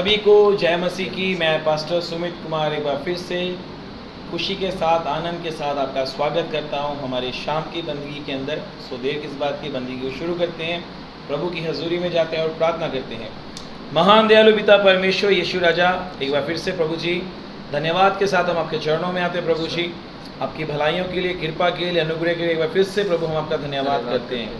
सभी को जय मसीह की। मैं पास्टर सुमित कुमार एक बार फिर से खुशी के साथ, आनंद के साथ आपका स्वागत करता हूं हमारे शाम की बंदगी के अंदर। सो देर किस बात की, बंदगी को शुरू करते हैं, प्रभु की हजूरी में जाते हैं और प्रार्थना करते हैं। महान दयालु पिता परमेश्वर यीशु राजा, एक बार फिर से प्रभु जी धन्यवाद के साथ हम आपके चरणों में आते हैं। प्रभु जी आपकी भलाइयों के लिए, कृपा के लिए, अनुग्रह के लिए एक बार फिर से प्रभु हम आपका धन्यवाद करते हैं।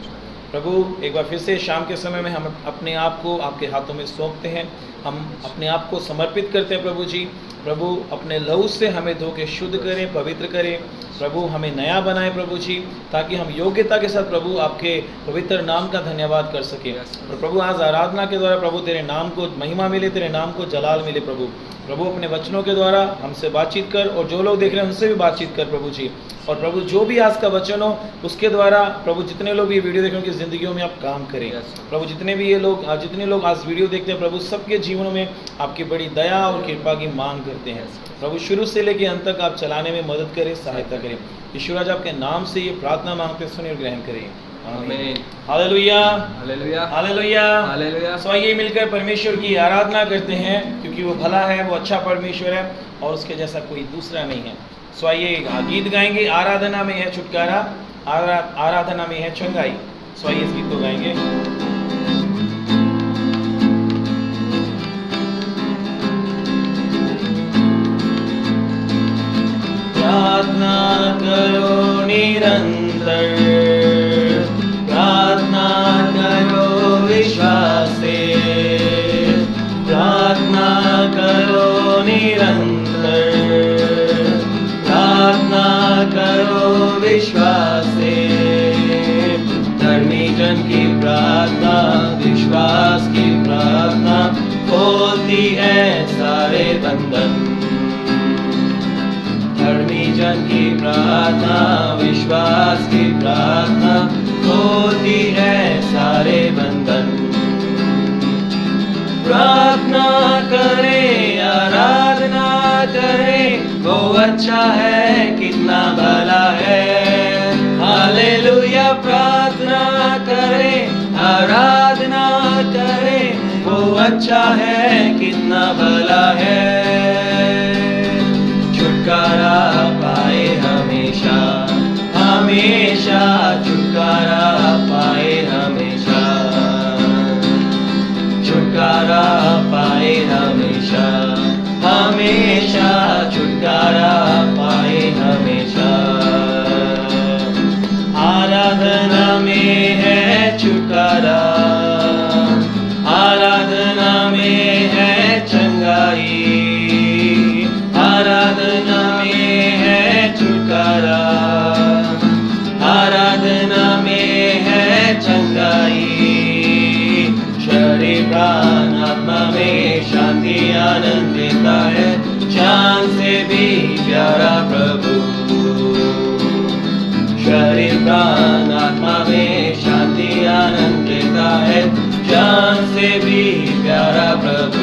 प्रभु एक बार फिर से शाम के समय में हम अपने आप को आपके हाथों में सौंपते हैं, हम अपने आप को समर्पित करते हैं। प्रभु जी प्रभु अपने लहू से हमें धो के शुद्ध करें, पवित्र करें। प्रभु हमें नया बनाए प्रभु जी, ताकि हम योग्यता के साथ प्रभु आपके पवित्र नाम का धन्यवाद कर सकें। और प्रभु आज आराधना के द्वारा प्रभु तेरे नाम को महिमा मिले, तेरे नाम को जलाल मिले। प्रभु अपने वचनों के द्वारा हमसे बातचीत कर, और जो लोग देख रहे हैं उनसे भी बातचीत कर प्रभु जी। और प्रभु जो भी आज का वचन हो उसके द्वारा प्रभु जितने लोग ये वीडियो देख रहे हैं उनकी ज़िंदगियों में आप काम करें। प्रभु जितने लोग आज वीडियो देखते हैं प्रभु सबके जीवनों में आपकी बड़ी दया और कृपा की मांग करते हैं। प्रभु शुरू से लेकर अंत तक आप चलाने में मदद करें, सहायता करें। ईश्वर आज आपके नाम से ये प्रार्थना मांगते सुनिए और ग्रहण करें। आमीन। हालेलुया, हालेलुया, हालेलुया, हालेलुया। सो आइए मिलकर परमेश्वर की आराधना करते हैं, क्योंकि वो भला है, वो अच्छा परमेश्वर है और उसके जैसा कोई दूसरा नहीं है। सो आइए गीत गाएंगे। आराधना में है छुटकारा, आराधना में है चंगाई। सो आइए इस गीत को गाएंगे। प्रार्थना करो निरंतर, प्रार्थना करो विश्वास से, प्रार्थना करो निरंतर, प्रार्थना करो विश्वास से। धर्मी जन की प्रार्थना, विश्वास की प्रार्थना खोलती है सारे बंधन। धर्मी जन की प्रार्थना, विश्वास की प्रार्थना खोलती है सारे बंधन। प्रार्थना करें, आराधना करें, वो अच्छा है, कितना भला है। हालेलुया। प्रार्थना करें, आराधना करें, वो अच्छा है, कितना भला है। छुटकारा पाए हमेशा, हमेशा छुटकारा पाए हमेशा, छुटकारा पाए हमेशा, हमेशा छुटकारा पाए हमेशा। आराधना में है छुटकारा, आराधना में है चंगाई, आराधना में है छुटकारा, आराधना में है चंगाई। शरीर प्राण आत्मा में शांति आनंद देता है, जान से भी प्यारा प्रभु। शरीर प्राण आत्मा में शांति आनंद देता है, जान से भी प्यारा प्रभु।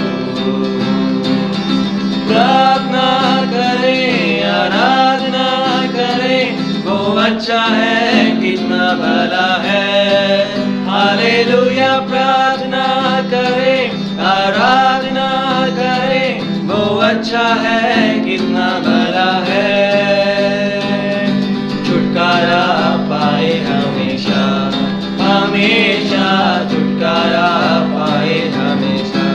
प्रार्थना करें, आराधना करें, वो अच्छा है, कितना भला है। हालेलुया। प्रार्थना करें, आराधना करें, वो अच्छा है, कितना भला है। छुटकारा पाए हमेशा, हमेशा छुटकारा पाए हमेशा,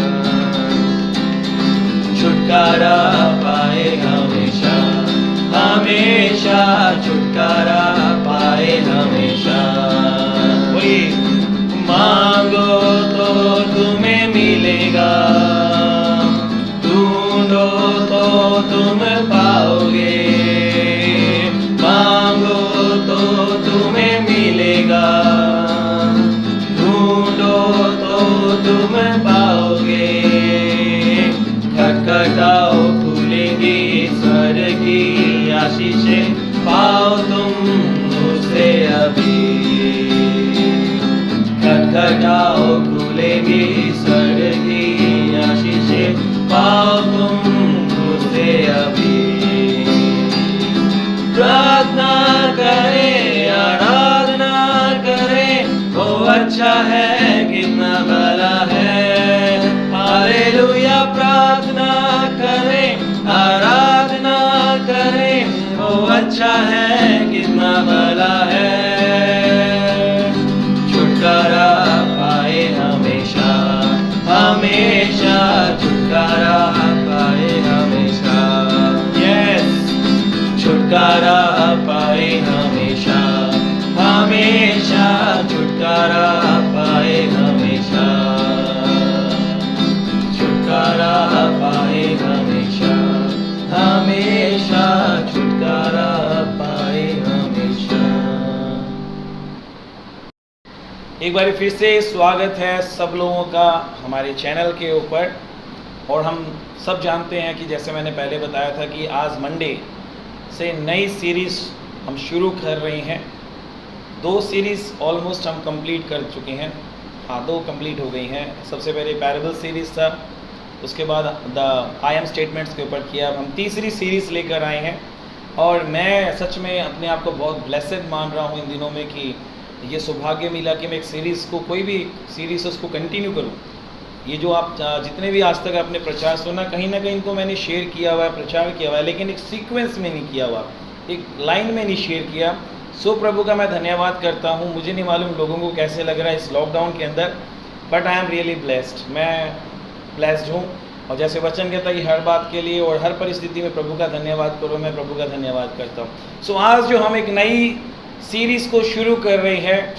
छुटकारा पाए हमेशा, हमेशा छुटकारा पाए हमेशा। वही मांगो तो तुम्हें मिलेगा, ढूंढो तो तुम पाओगे। मांगो तो तुम्हें मिलेगा, ढूंढो तो तुम पाओगे। खटखटाओ खुलेगी स्वर्ग की आशीषें, पाओ तुम मुझसे अभी। खटखटाओ खुलेगी स्वर्ग की आशीषें, पाओ तुम मुझसे अभी। प्रार्थना करें, आराधना करें, वो अच्छा है, कितना भला है। हालेलुया। अच्छा है कितना भला है, छुटकारा पाए हमेशा हमेशा, छुटकारा पाए हमेशा। यस, छुटकारा पाए हमेशा हमेशा, छुटकारा पाए हमेशा, छुटकारा पाए हमेशा हमेशा, छुटकारा पाए हमेशा। एक बार फिर से स्वागत है सब लोगों का हमारे चैनल के ऊपर। और हम सब जानते हैं कि जैसे मैंने पहले बताया था कि आज मंडे से नई सीरीज़ हम शुरू कर रहे हैं। 2 सीरीज़ ऑलमोस्ट हम कंप्लीट कर चुके हैं। हाँ, 2 कंप्लीट हो गई हैं। सबसे पहले पैराबल सीरीज़ था, उसके बाद द आई एम स्टेटमेंट्स के ऊपर किया। अब हम तीसरी सीरीज़ लेकर आए हैं और मैं सच में अपने आप को बहुत ब्लेसेड मान रहा हूँ इन दिनों में कि ये सौभाग्य मिला कि मैं एक सीरीज़ को, कोई भी सीरीज़ उसको कंटिन्यू करूँ। ये जो आप जितने भी आज तक आपने प्रचार सुना, कहीं ना कहीं इनको मैंने शेयर किया हुआ है, प्रचार किया हुआ है, लेकिन एक सीक्वेंस में नहीं किया हुआ, एक लाइन में नहीं शेयर किया। सो प्रभु का मैं धन्यवाद करता हूँ। मुझे नहीं मालूम लोगों को कैसे लग रहा है इस लॉकडाउन के अंदर, but I am really blessed. मैं ब्लेस्ड हूँ और जैसे वचन कहता है कि हर बात के लिए और हर परिस्थिति में प्रभु का धन्यवाद करो। मैं प्रभु का धन्यवाद करता हूँ। सो आज जो हम एक नई सीरीज़ को शुरू कर रहे हैं,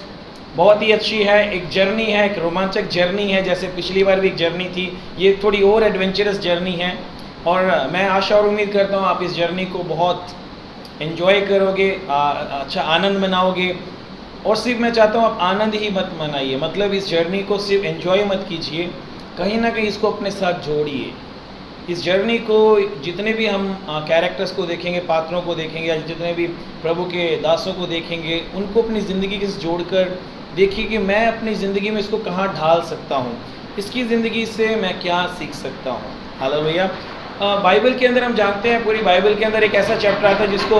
बहुत ही अच्छी है, एक जर्नी है, एक रोमांचक जर्नी है। जैसे पिछली बार भी एक जर्नी थी, ये थोड़ी और एडवेंचरस जर्नी है और मैं आशा और उम्मीद करता हूँ आप इस जर्नी को बहुत एंजॉय करोगे, अच्छा आनंद मनाओगे। और सिर्फ मैं चाहता हूँ आप आनंद ही मत मनाइए, मतलब इस जर्नी को सिर्फ एंजॉय मत कीजिए, कहीं ना कहीं इसको अपने साथ जोड़िए। इस जर्नी को जितने भी हम कैरेक्टर्स को देखेंगे, पात्रों को देखेंगे, या जितने भी प्रभु के दासों को देखेंगे, उनको अपनी ज़िंदगी के साथ जोड़कर देखिए कि मैं अपनी ज़िंदगी में इसको कहाँ ढाल सकता हूँ, इसकी ज़िंदगी से मैं क्या सीख सकता हूँ। हालेलुया। बाइबल के अंदर हम जानते हैं, पूरी बाइबल के अंदर एक ऐसा चैप्टर आता है जिसको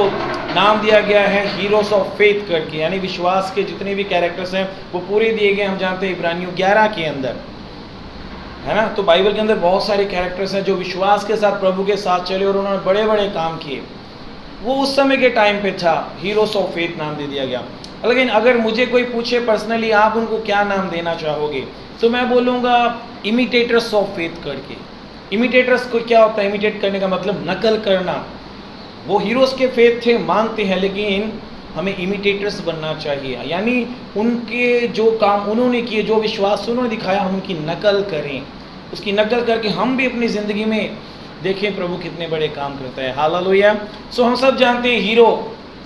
नाम दिया गया है हीरोज़ ऑफ फेथ करके, यानी विश्वास के जितने भी कैरेक्टर्स हैं वो पूरे दिए गए। हम जानते हैं इब्रानियों 11 के अंदर, है ना। तो बाइबल के अंदर बहुत सारे कैरेक्टर्स हैं जो विश्वास के साथ प्रभु के साथ चले और उन्होंने बड़े बड़े काम किए। वो उस समय के टाइम पे था, हीरोज़ ऑफ फेथ नाम दे दिया गया। लेकिन अगर मुझे कोई पूछे पर्सनली आप उनको क्या नाम देना चाहोगे, तो मैं बोलूँगा इमिटेटर्स ऑफ फेथ करके। इमिटेटर्स को क्या होता है, इमिटेट करने का मतलब नकल करना। वो हीरोज़ के फेथ थे, मानते हैं, लेकिन हमें इमिटेटर्स बनना चाहिए, यानी उनके जो काम उन्होंने किए, जो विश्वास उन्होंने दिखाया, हम उनकी नकल करें। उसकी नकल करके हम भी अपनी ज़िंदगी में देखें प्रभु कितने बड़े काम करता है। हालेलुया। सो हम सब जानते हैं हीरो,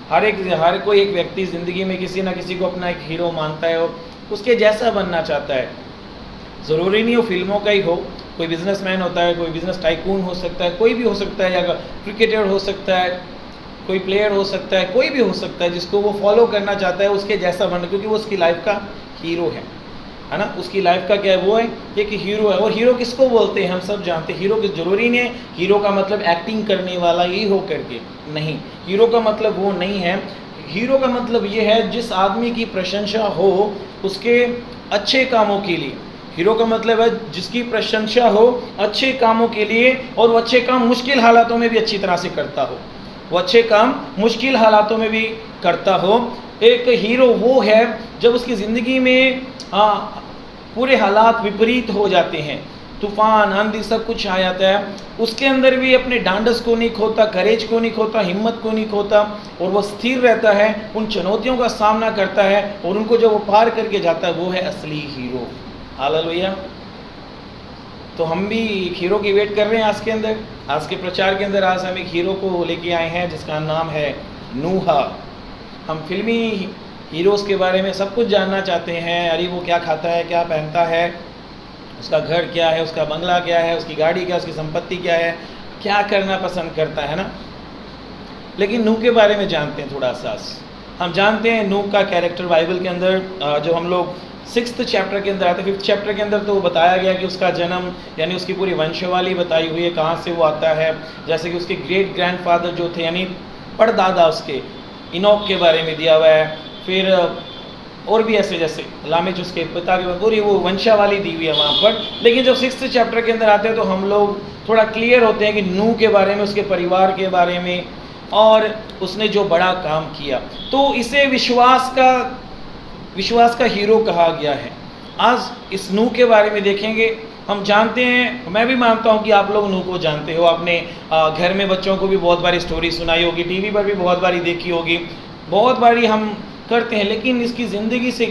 हर कोई एक व्यक्ति ज़िंदगी में किसी ना किसी को अपना एक हीरो मानता है और उसके जैसा बनना चाहता है। ज़रूरी नहीं हो फिल्मों का ही हो, कोई बिजनेसमैन होता है, कोई बिजनेस टाइकून हो सकता है, कोई भी हो सकता है, या क्रिकेटर हो सकता है, कोई प्लेयर हो सकता है, कोई भी हो सकता है जिसको वो फॉलो करना चाहता है, उसके जैसा बनना, क्योंकि वो उसकी लाइफ का हीरो है ना। उसकी लाइफ का क्या है, वो है एक हीरो है। और हीरो किसको बोलते हैं, हम सब जानते हैं। हीरो की ज़रूरी नहीं है हीरो का मतलब एक्टिंग करने वाला ही हो करके, नहीं। हीरो का मतलब वो नहीं है। हीरो का मतलब ये है जिस आदमी की प्रशंसा हो उसके अच्छे कामों के लिए। हीरो का मतलब है जिसकी प्रशंसा हो अच्छे कामों के लिए, और वो अच्छे काम मुश्किल हालातों में भी अच्छी तरह से करता हो। वो अच्छे काम मुश्किल हालातों में भी करता हो। एक हीरो वो है जब उसकी ज़िंदगी में पूरे हालात विपरीत हो जाते हैं, तूफान आंधी सब कुछ आ जाता है, उसके अंदर भी अपने डांडस को नहीं खोता, करेज को नहीं खोता, हिम्मत को नहीं खोता, और वो स्थिर रहता है, उन चुनौतियों का सामना करता है, और उनको जब वो पार करके जाता है, वो है असली हीरो। हालेलुया। तो हम भी एक हीरो की वेट कर रहे हैं आज के अंदर, आज के प्रचार के अंदर। आज हम एक हीरो को लेके आए हैं जिसका नाम है नूह। हम फिल्मी हीरोज़ के बारे में सब कुछ जानना चाहते हैं। अरे वो क्या खाता है, क्या पहनता है, उसका घर क्या है, उसका बंगला क्या है, उसकी गाड़ी क्या, उसकी संपत्ति क्या है, क्या करना पसंद करता है ना। लेकिन नूह के बारे में जानते हैं थोड़ा सा। हम जानते हैं नूह का कैरेक्टर बाइबल के अंदर, जो हम लोग 6th चैप्टर के अंदर आते हैं, 5th चैप्टर के अंदर तो बताया गया कि उसका जन्म, यानी उसकी पूरी वंशावली बताई हुई है, कहाँ से वो आता है। जैसे कि उसके ग्रेट ग्रैंडफादर जो थे, यानी परदादा उसके, इनोक के बारे में दिया हुआ है। फिर और भी ऐसे जैसे लामेच उसके पिता के, पूरी वो वंशावली दी हुई है वहाँ पर। लेकिन जब 6th चैप्टर के अंदर आते हैं तो हम लोग थोड़ा क्लियर होते हैं कि नूह के बारे में, उसके परिवार के बारे में, और उसने जो बड़ा काम किया, तो इसे विश्वास का हीरो कहा गया है। आज इस नूह के बारे में देखेंगे। हम जानते हैं, मैं भी मानता हूँ कि आप लोग नूह को जानते हो। आपने घर में बच्चों को भी बहुत बारी स्टोरी सुनाई होगी, टीवी पर भी बहुत बारी देखी होगी, बहुत बारी हम करते हैं। लेकिन इसकी ज़िंदगी से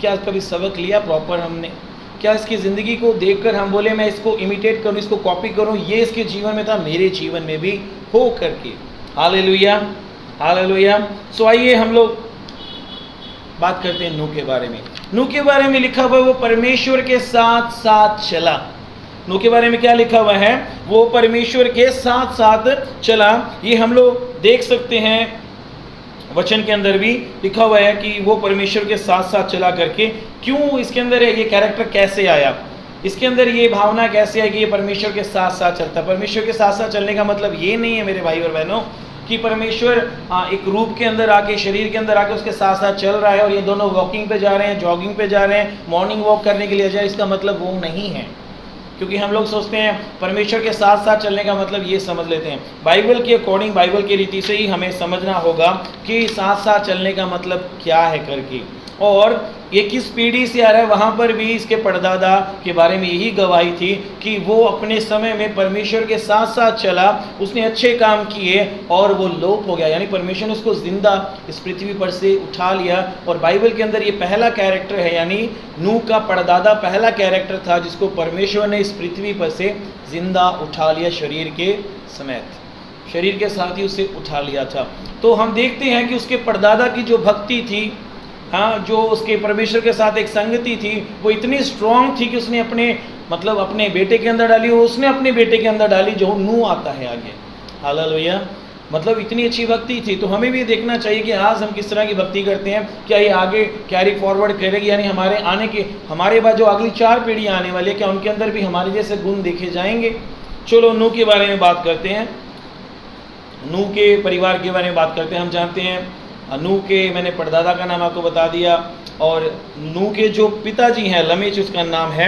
क्या कभी सबक लिया प्रॉपर हमने? क्या इसकी ज़िंदगी को देखकर हम बोले मैं इसको इमिटेट करूँ, इसको कॉपी करूँ, ये इसके जीवन में था, मेरे जीवन में भी हो करके। हालेलुया, हालेलुया। सो आइए हम लोग बात करते हैं नूह के बारे में। नूह के बारे में लिखा हुआ वो परमेश्वर के साथ साथ चला। नूह के बारे में क्या लिखा हुआ है? वो परमेश्वर के साथ साथ चला। ये हम लोग देख सकते हैं, वचन के अंदर भी लिखा हुआ है कि वो परमेश्वर के साथ साथ चला करके। क्यों इसके अंदर है? ये कैरेक्टर कैसे आया, इसके अंदर ये भावना कैसे आई कि ये परमेश्वर के साथ साथ चलता है? परमेश्वर के साथ साथ चलने का मतलब ये नहीं है मेरे भाई और बहनों कि परमेश्वर एक रूप के अंदर आके, शरीर के अंदर आके उसके साथ साथ चल रहा है और ये दोनों वॉकिंग पे जा रहे हैं, जॉगिंग पे जा रहे हैं, मॉर्निंग वॉक करने के लिए जाए। इसका मतलब वो नहीं है, क्योंकि हम लोग सोचते हैं परमेश्वर के साथ साथ चलने का मतलब ये समझ लेते हैं। बाइबल के अकॉर्डिंग, बाइबल की रीति से ही हमें समझना होगा कि साथ साथ चलने का मतलब क्या है करके, और ये किस पीढ़ी से आ रहा है। वहाँ पर भी इसके परदादा के बारे में यही गवाही थी कि वो अपने समय में परमेश्वर के साथ साथ चला, उसने अच्छे काम किए और वो लोप हो गया, यानी परमेश्वर ने उसको जिंदा इस पृथ्वी पर से उठा लिया। और बाइबल के अंदर ये पहला कैरेक्टर है, यानी नूह का परदादा पहला कैरेक्टर था जिसको परमेश्वर ने इस पृथ्वी पर से जिंदा उठा लिया, शरीर के समेत, शरीर के साथ ही उसे उठा लिया था। तो हम देखते हैं कि उसके परदादा की जो भक्ति थी, हाँ, जो उसके परमेश्वर के साथ एक संगति थी, वो इतनी स्ट्रांग थी कि उसने अपने बेटे के अंदर डाली, और उसने अपने बेटे के अंदर डाली जो नूह आता है आगे। हालेलुया। मतलब इतनी अच्छी भक्ति थी। तो हमें भी देखना चाहिए कि आज हम किस तरह की भक्ति करते हैं, क्या ये आगे कैरी फॉरवर्ड करेगी, यानी हमारे बाद जो अगली 4 पीढ़ियाँ आने वाली है, क्या उनके अंदर भी हमारे जैसे गुण देखे जाएंगे? चलो नूह के बारे में बात करते हैं, नूह के परिवार के बारे में बात करते हैं। हम जानते हैं नूह के, मैंने परदादा का नाम आपको बता दिया, और नूह के जो पिताजी हैं लमेच उसका नाम है।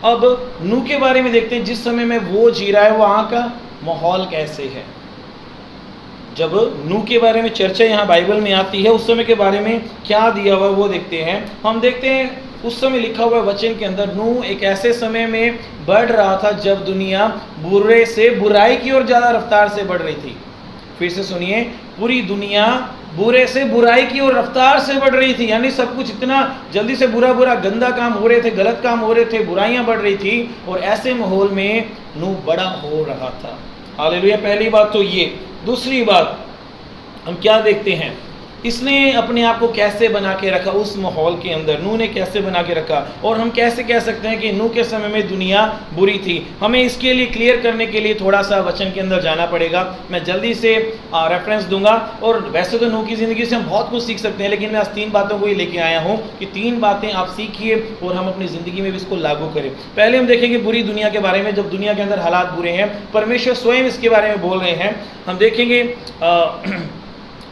अब नूह के बारे में देखते हैं, जिस समय में वो जी रहा है वहाँ का माहौल कैसे है। जब नूह के बारे में चर्चा यहाँ बाइबल में आती है, उस समय के बारे में क्या दिया हुआ वो देखते हैं। हम देखते हैं उस समय लिखा हुआ वचन के अंदर, नूह एक ऐसे समय में बढ़ रहा था जब दुनिया बुरे से बुराई की ओर ज़्यादा रफ्तार से बढ़ रही थी। फिर से सुनिए, पूरी दुनिया बुरे से बुराई की ओर रफ्तार से बढ़ रही थी, यानी सब कुछ इतना जल्दी से बुरा गंदा काम हो रहे थे, गलत काम हो रहे थे, बुराइयां बढ़ रही थी, और ऐसे माहौल में नूह बड़ा हो रहा था। हालेलुया। पहली बात तो ये। दूसरी बात हम क्या देखते हैं, इसने अपने आप को कैसे बना के रखा उस माहौल के अंदर, नूह ने कैसे बना के रखा, और हम कैसे कह सकते हैं कि नूह के समय में दुनिया बुरी थी। हमें इसके लिए क्लियर करने के लिए थोड़ा सा वचन के अंदर जाना पड़ेगा। मैं जल्दी से रेफरेंस दूंगा, और वैसे तो नूह की ज़िंदगी से हम बहुत कुछ सीख सकते हैं, लेकिन मैं आज 3 बातों को ही लेके आया हूँ कि 3 बातें आप सीखिए और हम अपनी ज़िंदगी में भी इसको लागू करें। पहले हम देखेंगे बुरी दुनिया के बारे में। जब दुनिया के अंदर हालात बुरे हैं, परमेश्वर स्वयं इसके बारे में बोल रहे हैं। हम देखेंगे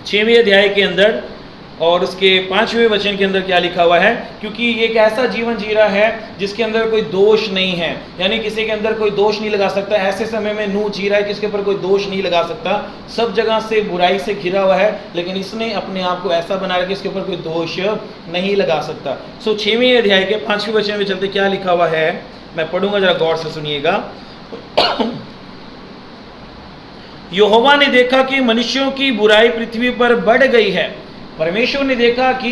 6वें अध्याय के अंदर और उसके 5वें वचन के अंदर क्या लिखा हुआ है, क्योंकि ये एक ऐसा जीवन जी रहा है जिसके अंदर कोई दोष नहीं है, यानी किसी के अंदर कोई दोष नहीं लगा सकता। ऐसे समय में नूह जी रहा है जिसके ऊपर कोई दोष नहीं लगा सकता, सब जगह से बुराई से घिरा हुआ है, लेकिन इसने अपने आप को ऐसा बना रखा कि इसके ऊपर कोई दोष नहीं लगा सकता। 6वें अध्याय के 5वें वचन में चलते क्या लिखा हुआ है, मैं पढ़ूंगा, जरा गौर से सुनिएगा। यहोवा ने देखा कि मनुष्यों की बुराई पृथ्वी पर बढ़ गई है। परमेश्वर ने देखा कि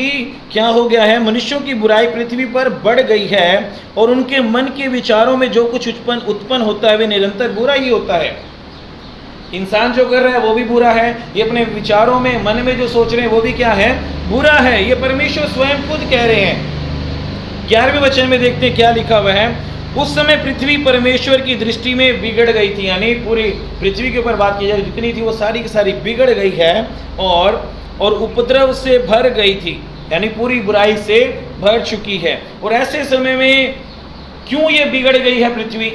क्या हो गया है, मनुष्यों की बुराई पृथ्वी पर बढ़ गई है, और उनके मन के विचारों में जो कुछ उत्पन्न होता है वे निरंतर बुरा ही होता है। इंसान जो कर रहा है वो भी बुरा है, ये अपने विचारों में, मन में जो सोच रहे हैं वो भी क्या है, बुरा है। ये परमेश्वर स्वयं खुद कह रहे हैं। 11वें वचन में देखते हैं क्या लिखा हुआ है। उस समय पृथ्वी परमेश्वर की दृष्टि में बिगड़ गई थी, यानी पूरी पृथ्वी के ऊपर बात की जाए जितनी थी वो सारी की सारी बिगड़ गई है, और उपद्रव से भर गई थी, यानी पूरी बुराई से भर चुकी है। और ऐसे समय में क्यों ये बिगड़ गई है पृथ्वी,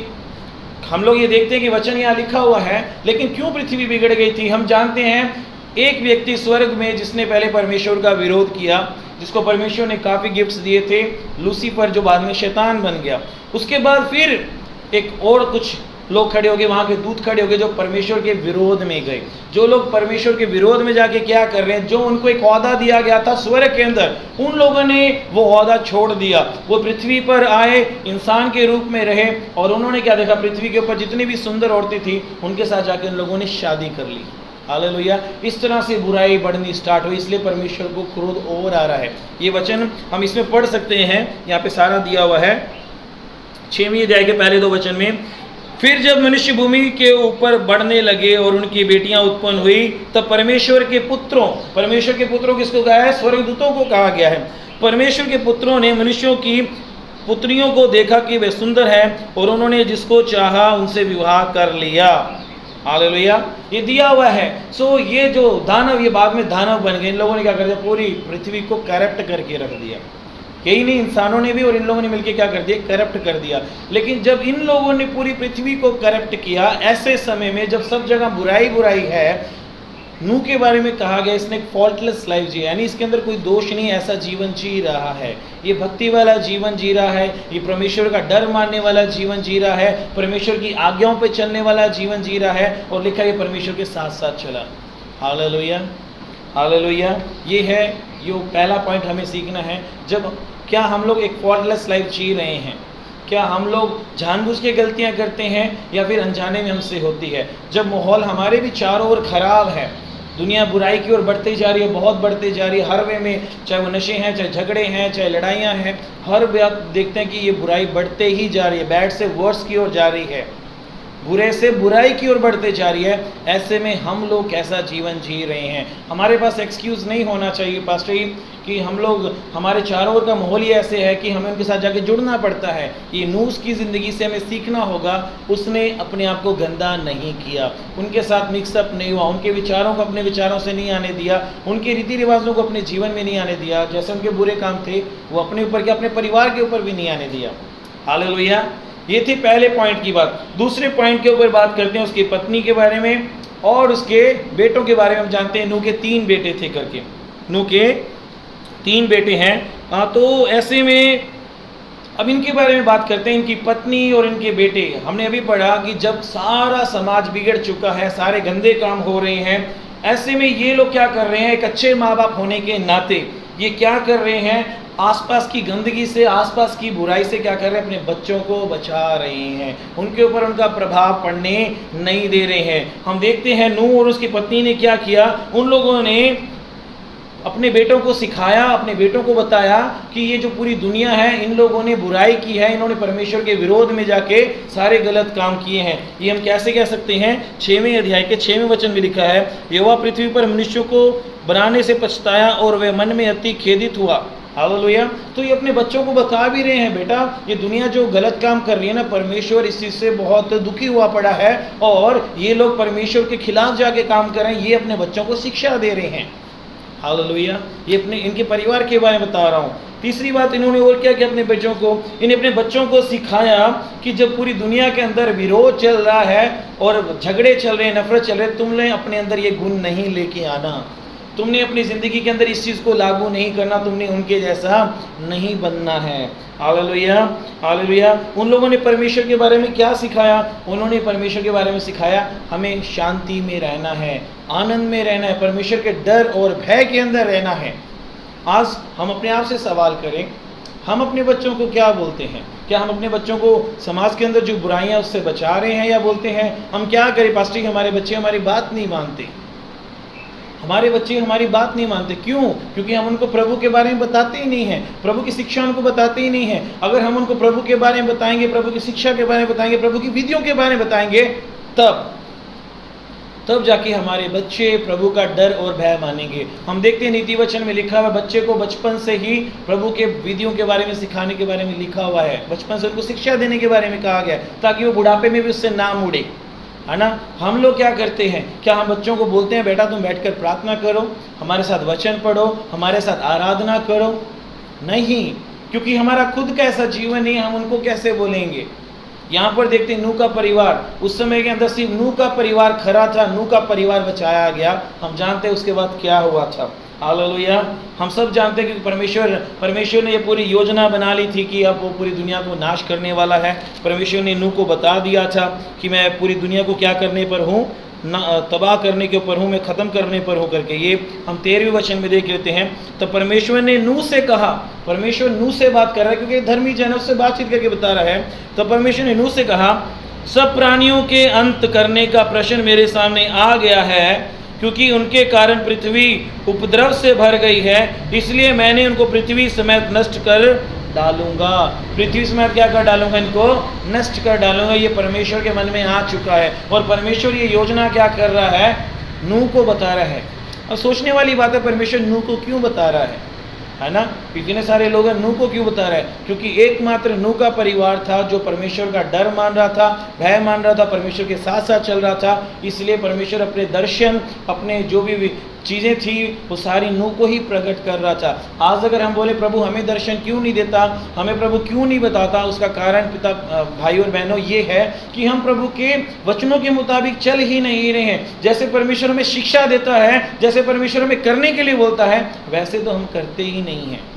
हम लोग ये देखते हैं कि वचन यहाँ लिखा हुआ है, लेकिन क्यों पृथ्वी बिगड़ गई थी। हम जानते हैं एक व्यक्ति स्वर्ग में जिसने पहले परमेश्वर का विरोध किया, जिसको परमेश्वर ने काफ़ी गिफ्ट्स दिए थे, लूसीफर, जो बाद में शैतान बन गया। उसके बाद फिर एक और कुछ लोग खड़े हो गए, वहाँ के दूत खड़े हो गए जो परमेश्वर के विरोध में गए। जो लोग परमेश्वर के विरोध में जाके क्या कर रहे हैं, जो उनको एक ओहदा दिया गया था स्वर्ग के अंदर, उन लोगों ने वो ओहदा छोड़ दिया। वो पृथ्वी पर आए, इंसान के रूप में रहे, और उन्होंने क्या देखा, पृथ्वी के ऊपर जितनी भी सुंदर औरतें थी उनके साथ जाके उन लोगों ने शादी कर ली। हालेलुया। इस तरह से बुराई बढ़नी स्टार्ट हुई, इसलिए परमेश्वर को क्रोध और आ रहा है। ये वचन हम इसमें पढ़ सकते हैं, यहाँ पे सारा दिया हुआ है 6वें अध्याय के पहले 2 वचन में। फिर जब मनुष्य भूमि के ऊपर बढ़ने लगे और उनकी बेटियां उत्पन्न हुई, तब परमेश्वर के पुत्रों किसको कहा है? स्वर्गदूतों को कहा गया है। परमेश्वर के पुत्रों ने मनुष्यों की पुत्रियों को देखा कि वे सुंदर हैं, और उन्होंने जिसको चाहा उनसे विवाह कर लिया। हालेलुया। ये दिया हुआ है। सो ये जो दानव, ये बाद में दानव बन गए। इन लोगों ने क्या कर दिया? पूरी पृथ्वी को करप्ट करके रख दिया। यही नहीं, इंसानों ने भी और इन लोगों ने मिलकर क्या कर दिया? करप्ट कर दिया। लेकिन जब इन लोगों ने पूरी पृथ्वी को करप्ट किया, ऐसे समय में जब सब जगह बुराई है, नूह के बारे में कहा गया इसने एक फॉल्टलेस लाइफ जी, यानी इसके अंदर कोई दोष नहीं, ऐसा जीवन जी रहा है। ये भक्ति वाला जीवन जी रहा है, ये परमेश्वर का डर मानने वाला जीवन जी रहा है, परमेश्वर की आज्ञाओं पे चलने वाला जीवन जी रहा है, और लिखा है परमेश्वर के साथ साथ चला। Hallelujah, hallelujah. ये है जो पहला पॉइंट हमें सीखना है। जब क्या हम लोग एक फॉल्टलेस लाइफ जी रहे हैं? क्या हम लोग जानबूझ के गलतियां करते हैं या फिर अनजाने में हमसे होती है? जब माहौल हमारे भी चारों ओर खराब है, दुनिया बुराई की ओर बढ़ती जा रही है, बहुत बढ़ती जा रही है हर वे में, चाहे वो नशे हैं, चाहे झगड़े हैं, चाहे लड़ाइयाँ हैं, हर वक्त देखते हैं कि ये बुराई बढ़ते ही जा रही है, बैड से वर्स की ओर जा रही है, बुरे से बुराई की ओर बढ़ते जा रही है। ऐसे में हम लोग कैसा जीवन जी रहे हैं? हमारे पास एक्सक्यूज़ नहीं होना चाहिए पास्टर जी कि हम लोग, हमारे चारों ओर का माहौल ही ऐसे है कि हमें उनके साथ जाके जुड़ना पड़ता है। ये नूह की ज़िंदगी से हमें सीखना होगा, उसने अपने आप को गंदा नहीं किया, उनके साथ मिक्सअप नहीं हुआ, उनके विचारों को अपने विचारों से नहीं आने दिया, उनके रीति रिवाजों को अपने जीवन में नहीं आने दिया, जैसे उनके बुरे काम थे वो अपने ऊपर के, अपने परिवार के ऊपर भी नहीं आने दिया। हालेलुया। ये थी पहले पॉइंट की बात। दूसरे पॉइंट के ऊपर बात करते हैं उसकी पत्नी के बारे में और उसके बेटों के बारे में। हम जानते हैं नूह के 3 बेटे थे करके, नूह के 3 बेटे हैं। तो ऐसे में अब इनके बारे में बात करते हैं, इनकी पत्नी और इनके बेटे। हमने अभी पढ़ा कि जब सारा समाज बिगड़ चुका है, सारे गंदे काम हो रहे हैं, ऐसे में ये लोग क्या कर रहे हैं? एक अच्छे माँ बाप होने के नाते ये क्या कर रहे हैं? आसपास की गंदगी से, आसपास की बुराई से क्या कर रहे हैं? अपने बच्चों को बचा रहे हैं, उनके ऊपर उनका प्रभाव पड़ने नहीं दे रहे हैं। हम देखते हैं नूह और उसकी पत्नी ने क्या किया। उन लोगों ने अपने बेटों को सिखाया, अपने बेटों को बताया कि ये जो पूरी दुनिया है, इन लोगों ने बुराई की है, इन्होंने परमेश्वर के विरोध में जाके सारे गलत काम किए हैं। ये हम कैसे कह सकते हैं? 6वें अध्याय के 6वें वचन में लिखा है, यहोवा पृथ्वी पर मनुष्यों को बनाने से पछताया और वह मन में अति खेदित हुआ। हालेलुया। तो ये अपने बच्चों को बता भी रहे हैं, बेटा ये दुनिया जो गलत काम कर रही है ना, परमेश्वर इस चीज़ से बहुत दुखी हुआ पड़ा है, और ये लोग परमेश्वर के खिलाफ जाके काम कर रहे हैं। ये अपने बच्चों को शिक्षा दे रहे हैं। हालेलुया। ये इनके परिवार के बारे में बता रहा हूँ। तीसरी बात इन्होंने और क्या किया? अपने बच्चों को, इन्हें अपने बच्चों को सिखाया कि जब पूरी दुनिया के अंदर विरोध चल रहा है और झगड़े चल रहे हैं, नफरत चल रही है, तुमने अपने अंदर ये गुण नहीं लेके आना, तुमने अपनी ज़िंदगी के अंदर इस चीज़ को लागू नहीं करना, तुमने उनके जैसा नहीं बनना है। Hallelujah, hallelujah. उन लोगों ने परमेश्वर के बारे में क्या सिखाया? उन्होंने परमेश्वर के बारे में सिखाया हमें शांति में रहना है, आनंद में रहना है, परमेश्वर के डर और भय के अंदर रहना है। आज हम अपने आप से सवाल करें, हम अपने बच्चों को क्या बोलते हैं? क्या हम अपने बच्चों को समाज के अंदर जो बुराइयां उससे बचा रहे हैं, या बोलते हैं हम क्या करें पास्टर जी, हमारे बच्चे हमारी बात नहीं मानते, हमारे बच्चे हमारी बात नहीं मानते। क्यों? क्योंकि हम उनको प्रभु के बारे में बताते ही नहीं हैं, प्रभु की शिक्षा उनको बताते ही नहीं है। अगर हम उनको प्रभु के बारे में बताएंगे, प्रभु की शिक्षा के बारे में बताएंगे, प्रभु की विधियों के बारे में बताएंगे, तब जाके हमारे बच्चे प्रभु का डर और भय मानेंगे। हम देखते हैं नीति वचन में लिखा हुआ, बच्चे को बचपन से ही प्रभु के विधियों के बारे में सिखाने के बारे में लिखा हुआ है, बचपन से उनको शिक्षा देने के बारे में कहा गया, ताकि वो बुढ़ापे में भी उससे ना मुड़े, है ना। हम लोग क्या करते हैं? क्या हम बच्चों को बोलते हैं बेटा तुम बैठकर प्रार्थना करो, हमारे साथ वचन पढ़ो, हमारे साथ आराधना करो? नहीं, क्योंकि हमारा खुद का ऐसा जीवन नहीं, हम उनको कैसे बोलेंगे? यहाँ पर देखते हैं नूह का परिवार, उस समय के अंदर सिर्फ नूह का परिवार खरा था, नूह का परिवार बचाया गया। हम जानते हैं उसके बाद क्या हुआ था। हालेलुया। हम सब जानते हैं कि परमेश्वर ने ये पूरी योजना बना ली थी कि अब वो पूरी दुनिया को नाश करने वाला है। परमेश्वर ने नूह को बता दिया था कि मैं पूरी दुनिया को क्या करने पर हूँ, तबाह करने के ऊपर हूँ, मैं ख़त्म करने पर हूँ करके। ये हम 13वें वचन में देख लेते हैं। तो परमेश्वर ने नूह से कहा, परमेश्वर नूह से बात कर रहा है क्योंकि धर्मी जन उससे बातचीत करके बता रहा है। तो परमेश्वर ने नूह से कहा, सब प्राणियों के अंत करने का प्रश्न मेरे सामने आ गया है, क्योंकि उनके कारण पृथ्वी उपद्रव से भर गई है, इसलिए मैंने उनको पृथ्वी समेत नष्ट कर डालूंगा। पृथ्वी समेत क्या कर डालूंगा? इनको नष्ट कर डालूंगा। ये परमेश्वर के मन में आ चुका है और परमेश्वर ये योजना क्या कर रहा है? नूह को बता रहा है। अब सोचने वाली बात है, परमेश्वर नूह को क्यों बता रहा है ना? इतने सारे लोग हैं, नूह को क्यों बता रहा है? क्योंकि एकमात्र नूह का परिवार था जो परमेश्वर का डर मान रहा था, भय मान रहा था, परमेश्वर के साथ साथ चल रहा था। इसलिए परमेश्वर अपने दर्शन, अपने जो भी चीज़ें थी वो सारी नूह को ही प्रकट कर रहा था। आज अगर हम बोले प्रभु हमें दर्शन क्यों नहीं देता, हमें प्रभु क्यों नहीं बताता, उसका कारण पिता भाई और बहनों ये है कि हम प्रभु के वचनों के मुताबिक चल ही नहीं रहे हैं। जैसे परमेश्वर हमें शिक्षा देता है, जैसे परमेश्वर हमें करने के लिए बोलता है, वैसे तो हम करते ही नहीं हैं।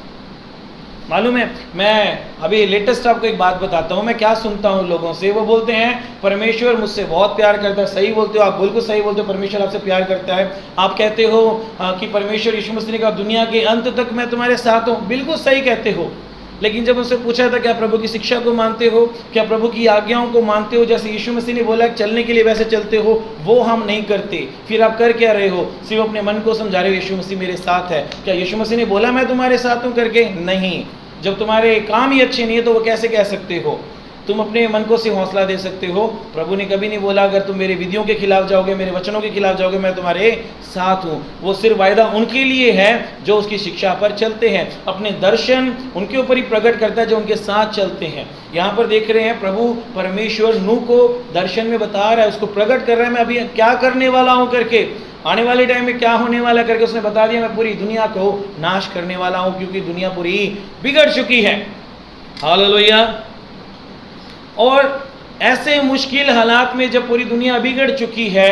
मालूम है, मैं अभी लेटेस्ट आपको एक बात बताता हूँ। मैं क्या सुनता हूँ लोगों से, वो बोलते हैं परमेश्वर मुझसे बहुत प्यार करता है। सही बोलते हो आप, बिल्कुल सही बोलते हो, परमेश्वर आपसे प्यार करता है। आप कहते हो कि परमेश्वर यीशु मसीह ने कहा दुनिया के अंत तक मैं तुम्हारे साथ हूँ, बिल्कुल सही कहते हो। लेकिन जब उनसे पूछा था क्या प्रभु की शिक्षा को मानते हो, क्या प्रभु की आज्ञाओं को मानते हो, जैसे यीशु मसीह ने बोला चलने के लिए वैसे चलते हो, वो हम नहीं करते। फिर आप कर क्या रहे हो? सिर्फ अपने मन को समझा रहे हो यीशु मसीह मेरे साथ है। क्या यीशु मसीह ने बोला मैं तुम्हारे साथ हूँ करके? नहीं। जब तुम्हारे काम ही अच्छे नहीं है तो वो कैसे कह सकते हो? तुम अपने मन को से हौसला दे सकते हो। प्रभु ने कभी नहीं बोला अगर तुम मेरे विधियों के खिलाफ जाओगे, मेरे वचनों के खिलाफ जाओगे, मैं तुम्हारे साथ हूँ। वो सिर्फ वायदा उनके लिए है जो उसकी शिक्षा पर चलते हैं। अपने दर्शन उनके ऊपर ही प्रकट करता है जो उनके साथ चलते हैं। यहाँ पर देख रहे हैं प्रभु परमेश्वर नूह को दर्शन में बता रहा है, उसको प्रकट कर रहा है मैं अभी क्या करने वाला हूँ करके, आने वाले टाइम में क्या होने वाला करके उसने बता दिया। मैं पूरी दुनिया को नाश करने वाला हूँ क्योंकि दुनिया पूरी बिगड़ चुकी है। हालेलुया। और ऐसे मुश्किल हालात में जब पूरी दुनिया बिगड़ चुकी है,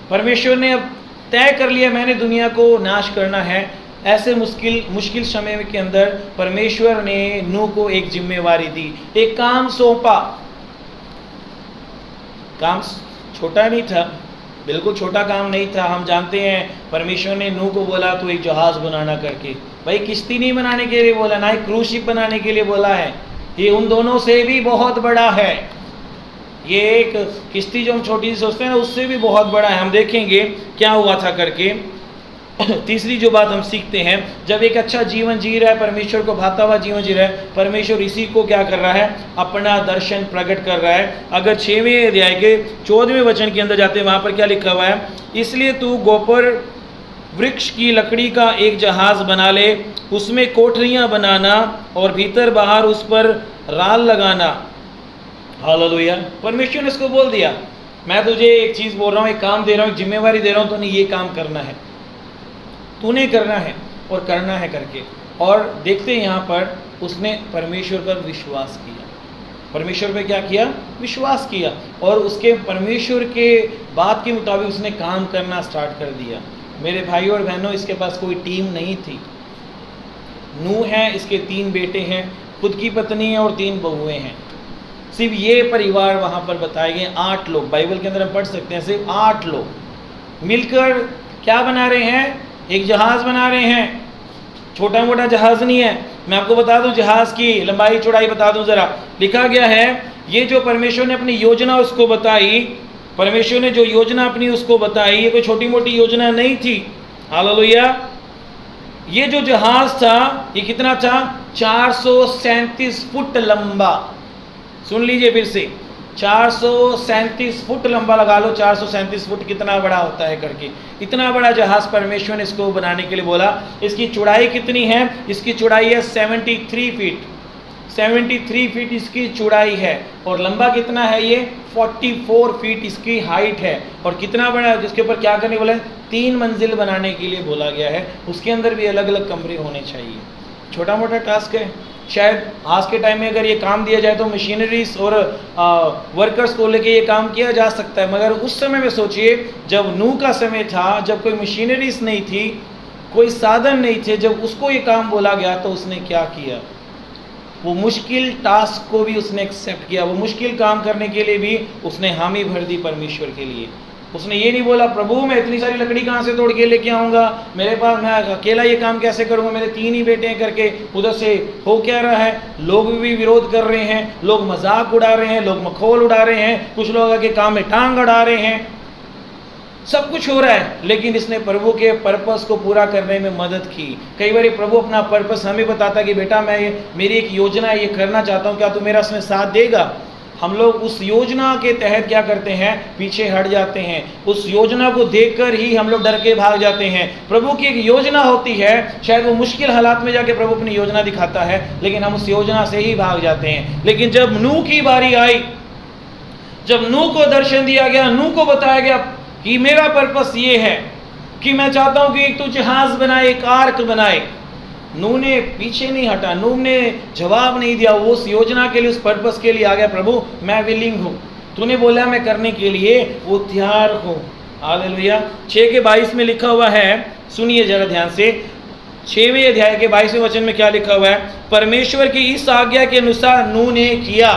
परमेश्वर ने अब तय कर लिया मैंने दुनिया को नाश करना है। ऐसे मुश्किल समय के अंदर परमेश्वर ने नूह को एक जिम्मेवारी दी, एक काम सौंपा। काम छोटा नहीं था, बिल्कुल छोटा काम नहीं था। हम जानते हैं परमेश्वर ने नूह को बोला तो एक जहाज बनाना करके, भाई किश्ती नहीं बनाने के लिए बोला, ना ही क्रूज शिप बनाने के लिए बोला है। ये उन दोनों से भी बहुत बड़ा है। ये एक किश्ती जो हम छोटी सी सोचते हैं ना, उससे भी बहुत बड़ा है। हम देखेंगे क्या हुआ था करके। तीसरी जो बात हम सीखते हैं, जब एक अच्छा जीवन जी रहा है, परमेश्वर को भाता हुआ जीवन जी रहा है, परमेश्वर इसी को क्या कर रहा है? अपना दर्शन प्रकट कर रहा है। अगर 6वें अध्याय के 14वें वचन के अंदर जाते हैं, वहाँ पर क्या लिखा हुआ है? इसलिए तू गोपर वृक्ष की लकड़ी का एक जहाज बना ले, उसमें कोठरियाँ बनाना और भीतर बाहर उस पर राल लगाना। हालेलुया। परमेश्वर ने इसको बोल दिया, मैं तुझे एक चीज़ बोल रहा हूँ, एक काम दे रहा हूँ, एक जिम्मेवारी दे रहा हूँ, तूने ये काम करना है, तूने करना है और करना है करके। और देखते हैं यहाँ पर उसने परमेश्वर पर विश्वास किया। परमेश्वर पे क्या किया? विश्वास किया। और उसके परमेश्वर के बात के मुताबिक उसने काम करना स्टार्ट कर दिया। मेरे भाई और बहनों, इसके पास कोई टीम नहीं थी। नूह है, इसके 3 बेटे हैं, खुद की पत्नी है और 3 बहुएं हैं। सिर्फ ये परिवार वहाँ पर बताए गए 8 लोग। बाइबल के अंदर हम पढ़ सकते हैं सिर्फ 8 लोग मिलकर क्या बना रहे हैं? एक जहाज़ बना रहे हैं। छोटा मोटा जहाज़ नहीं है। मैं आपको बता दूं जहाज़ की लंबाई चौड़ाई बता दूं ज़रा। लिखा गया है ये जो परमेश्वर ने अपनी योजना उसको बताई, परमेश्वर ने जो योजना अपनी उसको बताई, ये कोई छोटी मोटी योजना नहीं थी। हालेलुया। ये जो जहाज़ था ये कितना था? 437 फुट लंबा। सुन लीजिए फिर से, 437 फुट लंबा लगा लो। 437 फुट कितना बड़ा होता है करके। इतना बड़ा जहाज़ परमेश्वर ने इसको बनाने के लिए बोला। इसकी चौड़ाई कितनी है? इसकी चौड़ाई है 73 फीट। 73 फीट इसकी चौड़ाई है। और लंबा कितना है? ये 44 फीट इसकी हाइट है। और कितना बड़ा, जिसके ऊपर क्या करने बोला है? 3 मंजिल बनाने के लिए बोला गया है। उसके अंदर भी अलग अलग कमरे होने चाहिए। छोटा मोटा टास्क है। शायद आज के टाइम में अगर ये काम दिया जाए तो मशीनरीज और वर्कर्स को लेके ये काम किया जा सकता है, मगर उस समय में सोचिए जब नूह का समय था, जब कोई मशीनरीज नहीं थी, कोई साधन नहीं थे। जब उसको ये काम बोला गया तो उसने क्या किया? वो मुश्किल टास्क को भी उसने एक्सेप्ट किया, वो मुश्किल काम करने के लिए भी उसने हामी भर दी परमेश्वर के लिए। उसने ये नहीं बोला प्रभु मैं इतनी सारी लकड़ी कहाँ से तोड़ के लेके आऊँगा, मेरे पास, मैं अकेला ये काम कैसे करूँगा, मेरे 3 ही बेटे हैं करके उधर से हो क्या रहा है, लोग भी विरोध कर रहे हैं, लोग मजाक उड़ा रहे हैं, लोग मखौल उड़ा रहे हैं, कुछ लोग आगे काम में टांग अड़ा रहे हैं, सब कुछ हो रहा है, लेकिन इसने प्रभु के पर्पस को पूरा करने में मदद की। कई बार प्रभु अपना पर्पस हमें बताता कि बेटा मैं मेरी एक योजना है, ये करना चाहता हूँ, क्या तू मेरा इसमें साथ देगा? हम लोग उस योजना के तहत क्या करते हैं? पीछे हट जाते हैं। उस योजना को देखकर ही हम लोग डर के भाग जाते हैं। प्रभु की एक योजना होती है, शायद वो मुश्किल हालात में जाके प्रभु अपनी योजना दिखाता है, लेकिन हम उस योजना से ही भाग जाते हैं। लेकिन जब नूह की बारी आई, जब नूह को दर्शन दिया गया, नूह को बताया गया कि मेरा पर्पस ये है कि मैं चाहता हूं कि एक तो जहाज बनाए, एक आर्क बनाए, नूह ने पीछे नहीं हटा, नूह ने जवाब नहीं दिया, वो उस योजना के लिए, उस पर्पस के लिए आ गया। प्रभु मैं विलिंग हूँ, तूने बोला मैं करने के लिए वो तैयार हूँ। हालेलुया। 6:22 में लिखा हुआ है, सुनिए जरा ध्यान से, 6वें अध्याय के 22वें वचन में क्या लिखा हुआ है? परमेश्वर की इस आज्ञा के अनुसार नूह ने किया।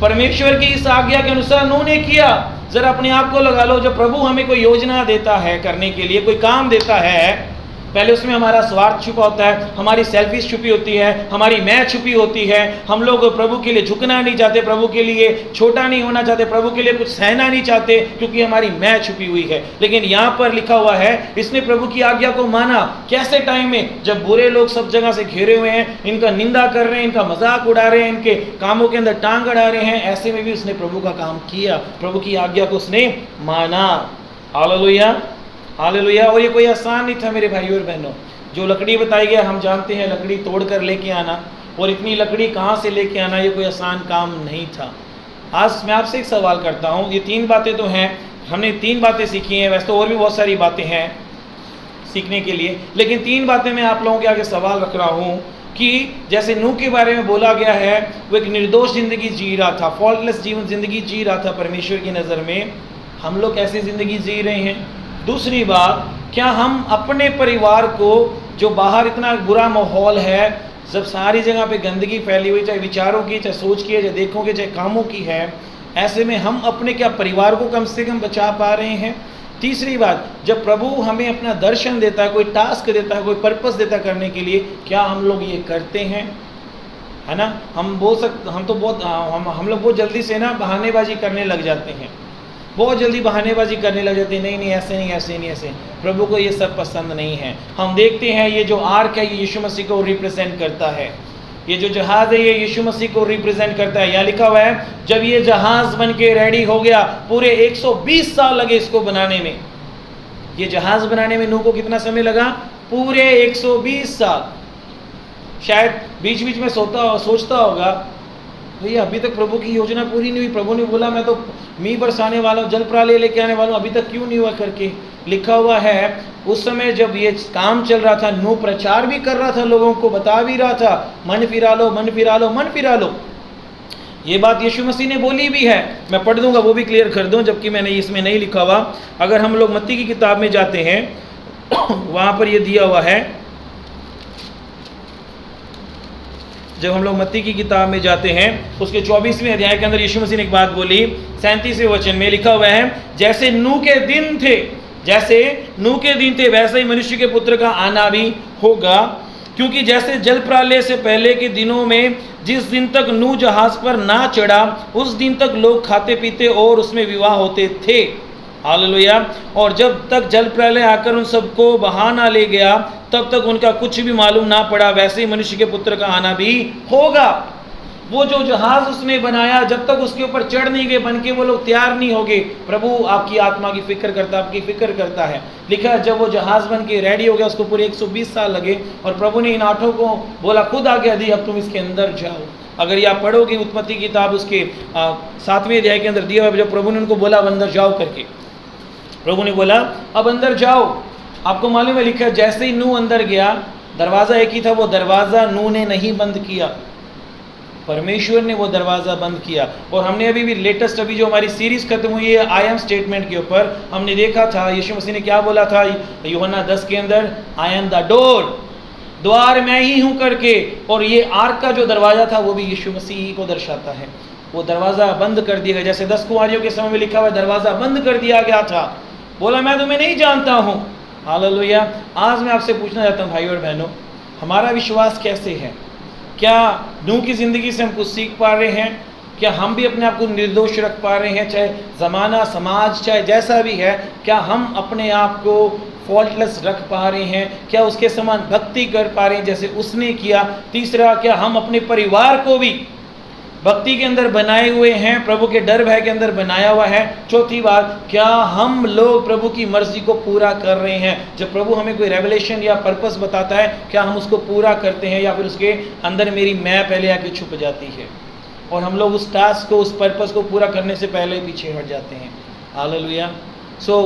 परमेश्वर की इस आज्ञा के अनुसार नूह ने किया। जरा अपने आप को लगा लो, जब प्रभु हमें कोई योजना देता है करने के लिए, कोई काम देता है, पहले उसमें हमारा स्वार्थ छुपा होता है, हमारी सेल्फिश छुपी होती है, हमारी मैं छुपी होती है। हम लोग प्रभु के लिए झुकना नहीं चाहते, प्रभु के लिए छोटा नहीं होना चाहते, प्रभु के लिए कुछ सहना नहीं चाहते, क्योंकि हमारी मैं छुपी हुई है। लेकिन यहाँ पर लिखा हुआ है, इसने प्रभु की आज्ञा को माना। कैसे टाइम में? जब बुरे लोग सब जगह से घेरे हुए हैं, इनका निंदा कर रहे हैं, इनका मजाक उड़ा रहे हैं, इनके कामों के अंदर टांग अड़ा रहे हैं, ऐसे में भी उसने प्रभु का काम किया, प्रभु की आज्ञा को उसने माना। Hallelujah, hallelujah. और ये कोई आसान नहीं था मेरे भाइयों और बहनों। जो लकड़ी बताई गया, हम जानते हैं लकड़ी तोड़ कर लेके आना, और इतनी लकड़ी कहाँ से लेके आना, ये कोई आसान काम नहीं था। आज मैं आपसे एक सवाल करता हूँ, ये 3 बातें तो हैं, हमने 3 बातें सीखी हैं, वैसे तो और भी बहुत सारी बातें हैं सीखने के लिए, लेकिन 3 बातें मैं आप लोगों के आगे सवाल रख रहा हूँ कि जैसे नूह के बारे में बोला गया है, वो एक निर्दोष जिंदगी जी रहा था, फॉल्टलेस जीवन जिंदगी जी रहा था परमेश्वर की नज़र में। हम लोग कैसी ज़िंदगी जी रहे हैं? दूसरी बात, क्या हम अपने परिवार को, जो बाहर इतना बुरा माहौल है, जब सारी जगह पे गंदगी फैली हुई, चाहे विचारों की, चाहे सोच की, चाहे देखों की, चाहे कामों की है, ऐसे में हम अपने क्या परिवार को कम से कम बचा पा रहे हैं? तीसरी बात, जब प्रभु हमें अपना दर्शन देता है, कोई टास्क देता है, कोई पर्पस देता है करने के लिए, क्या हम लोग ये करते हैं? है ना, हम बोल सकते, हम तो बहुत हम लोग बहुत जल्दी से ना बहानेबाजी करने लग जाते हैं, बहुत जल्दी बहानेबाजी करने लग जाते हैं, नहीं नहीं ऐसे नहीं, ऐसे नहीं, ऐसे। प्रभु को ये सब पसंद नहीं है। हम देखते हैं ये जो आर्क है, ये यीशु मसीह को रिप्रेजेंट करता है, ये जो जहाज है ये यीशु मसीह को रिप्रेजेंट करता है। यहाँ लिखा हुआ है, जब ये जहाज बन के रेडी हो गया, पूरे 120 साल लगे इसको बनाने में। ये जहाज बनाने में नूह को कितना समय लगा? पूरे 120 साल। शायद बीच बीच में सोचता होगा, भैया अभी तक प्रभु की योजना पूरी नहीं हुई, प्रभु ने बोला मैं तो मींह बरसाने वाला हूँ, जल प्रलय लेके आने वाला हूँ, अभी तक क्यों नहीं हुआ करके। लिखा हुआ है, उस समय जब ये काम चल रहा था, नूह प्रचार भी कर रहा था, लोगों को बता भी रहा था, मन फिरा लो, मन फिरा लो, मन फिरा लो। ये बात यीशु मसीह ने बोली भी है। मैं पढ़ दूंगा, वो भी क्लियर कर दूं, जबकि मैंने इसमें नहीं लिखा हुआ। अगर हम लोग मत्ती की किताब में जाते हैं, वहाँ पर ये दिया हुआ है। जब हम लोग मत्ती की किताब में जाते हैं, उसके 24वें अध्याय के अंदर यीशु मसीह ने एक बात बोली, 37वें वचन में लिखा हुआ है, जैसे नूह के दिन थे, जैसे नूह के दिन थे, वैसे ही मनुष्य के पुत्र का आना भी होगा। क्योंकि जैसे जल प्रलय से पहले के दिनों में जिस दिन तक नूह जहाज पर ना चढ़ा, उस दिन तक लोग खाते पीते और उसमें विवाह होते थे। हालेलुया। और जब तक जल प्रलय आकर उन सबको बहा ना ले गया, तब तक उनका कुछ भी मालूम ना पड़ा। वैसे ही मनुष्य के पुत्र का आना भी होगा। वो जो जहाज उसने बनाया, जब तक उसके ऊपर चढ़ नहीं गए, बन के वो लोग तैयार नहीं हो गए। प्रभु आपकी आत्मा की फिक्र करता है, आपकी फिक्र करता है। लिखा है, जब वो जहाज बन के रेडी हो गया, उसको पूरे 120 साल लगे, और प्रभु ने इन 8 को बोला, खुद आज्ञा दी, अब तुम इसके अंदर जाओ। अगर ये आप पढ़ोगे उत्पत्ति की किताब, उसके 7वें अध्याय के अंदर दिया हुआ, जब प्रभु ने उनको बोला अब अंदर जाओ करके, प्रभु ने बोला अब अंदर जाओ। आपको मालूम है, लिखा है, जैसे ही नूह अंदर गया, दरवाज़ा एक ही था, वो दरवाज़ा नूह ने नहीं बंद किया। परमेश्वर ने वो दरवाज़ा बंद किया। और हमने अभी भी लेटेस्ट अभी जो हमारी सीरीज़ खत्म हुई है आई एम स्टेटमेंट के ऊपर, हमने देखा था यीशु मसीह ने क्या बोला था यूहन्ना 10 के अंदर, आई एम द डोर, द्वार मैं ही हूँ करके। और ये आर्क का जो दरवाज़ा था वो भी यीशु मसीह को दर्शाता है। वो दरवाज़ा बंद कर दिया गया, जैसे 10 कुंवारियों के समय में लिखा हुआ दरवाज़ा बंद कर दिया गया था, बोला मैं तुम्हें नहीं जानता हूँ। हालेलुया। आज मैं आपसे पूछना चाहता हूँ भाई और बहनों, हमारा विश्वास कैसे है? क्या नूह की ज़िंदगी से हम कुछ सीख पा रहे हैं? क्या हम भी अपने आप को निर्दोष रख पा रहे हैं? चाहे ज़माना, समाज, चाहे जैसा भी है, क्या हम अपने आप को फॉल्टलेस रख पा रहे हैं? क्या उसके समान भक्ति कर पा रहे हैं जैसे उसने किया? तीसरा, क्या हम अपने परिवार को भी भक्ति के अंदर बनाए हुए हैं, प्रभु के डर भय के अंदर बनाया हुआ है? चौथी बात, क्या हम लोग प्रभु की मर्जी को पूरा कर रहे हैं? जब प्रभु हमें कोई रेवलेशन या पर्पस बताता है, क्या हम उसको पूरा करते हैं, या फिर उसके अंदर मेरी मैं पहले आके छुप जाती है और हम लोग उस टास्क को, उस पर्पस को पूरा करने से पहले ही पीछे हट जाते हैं? हालेलुया। सो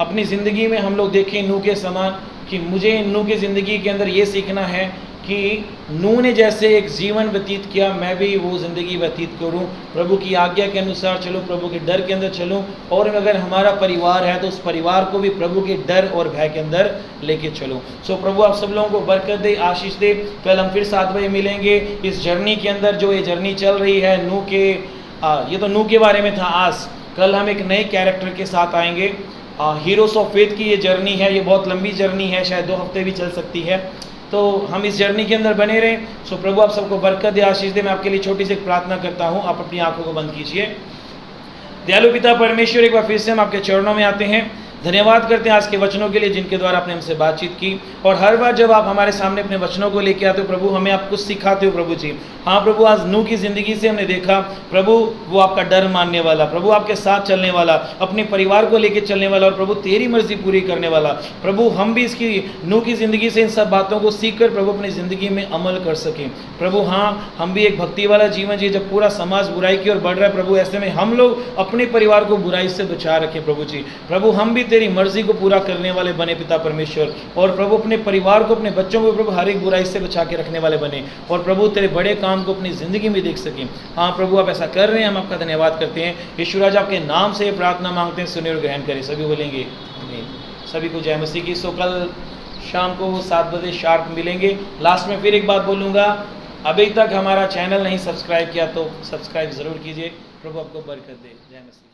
अपनी ज़िंदगी में हम लोग देखें नूह के समान, कि मुझे नूह की ज़िंदगी के अंदर ये सीखना है कि नूह ने जैसे एक जीवन व्यतीत किया, मैं भी वो ज़िंदगी व्यतीत करूं, प्रभु की आज्ञा के अनुसार चलूं, प्रभु के डर के अंदर चलूं। और अगर हमारा परिवार है तो उस परिवार को भी प्रभु के डर और भय के अंदर लेके चलूं। सो प्रभु आप सब लोगों को बरकत दे, आशीष दे। कल हम फिर 7 बजे मिलेंगे इस जर्नी के अंदर, जो ये जर्नी चल रही है नूह के, ये तो नूह के बारे में था आज। कल हम एक नए कैरेक्टर के साथ आएंगे। हीरोज़ ऑफ फेथ की ये जर्नी है, ये बहुत लंबी जर्नी है, शायद 2 हफ्ते भी चल सकती है। तो हम इस जर्नी के अंदर बने रहें। सो प्रभु आप सबको बरकत दे, आशीष दे। मैं आपके लिए छोटी सी एक प्रार्थना करता हूँ, आप अपनी आंखों को बंद कीजिए। दयालु पिता परमेश्वर, एक बार फिर से हम आपके चरणों में आते हैं, धन्यवाद करते हैं आज के वचनों के लिए जिनके द्वारा आपने हमसे बातचीत की। और हर बार जब आप हमारे सामने अपने वचनों को लेके आते हो प्रभु, हमें आप कुछ सिखाते हो प्रभु जी। हाँ प्रभु, आज नूह की ज़िंदगी से हमने देखा प्रभु, वो आपका डर मानने वाला, प्रभु आपके साथ चलने वाला, अपने परिवार को लेके चलने वाला, और प्रभु तेरी मर्जी पूरी करने वाला। प्रभु हम भी इसकी नूह की ज़िंदगी से इन सब बातों को सीख कर प्रभु अपनी ज़िंदगी में अमल कर सकें। प्रभु हाँ, हम भी एक भक्ति वाला जीवन जिए। जब पूरा समाज बुराई की ओर बढ़ रहा है प्रभु, ऐसे में हम लोग अपने परिवार को बुराई से बचा रखें प्रभु जी। प्रभु हम भी तेरी मर्जी को पूरा करने वाले बने पिता परमेश्वर। और प्रभु अपने परिवार को, अपने बच्चों को प्रभु हर एक बुराई से बचा के रखने वाले बने, और प्रभु तेरे बड़े काम को अपनी ज़िंदगी में देख सकें। हाँ प्रभु आप ऐसा कर रहे हैं, हम आपका धन्यवाद करते हैं। यीशु राजा आपके नाम से प्रार्थना मांगते हैं, सुने और ग्रहण करें। सभी बोलेंगे आमीन। सभी को जय मसीह की। सो कल शाम को 7 बजे शार्प मिलेंगे। लास्ट में फिर एक बात बोलूँगा, अभी तक हमारा चैनल नहीं सब्सक्राइब किया तो सब्सक्राइब ज़रूर कीजिए। प्रभु आपको बरकत दे। जय मसीह।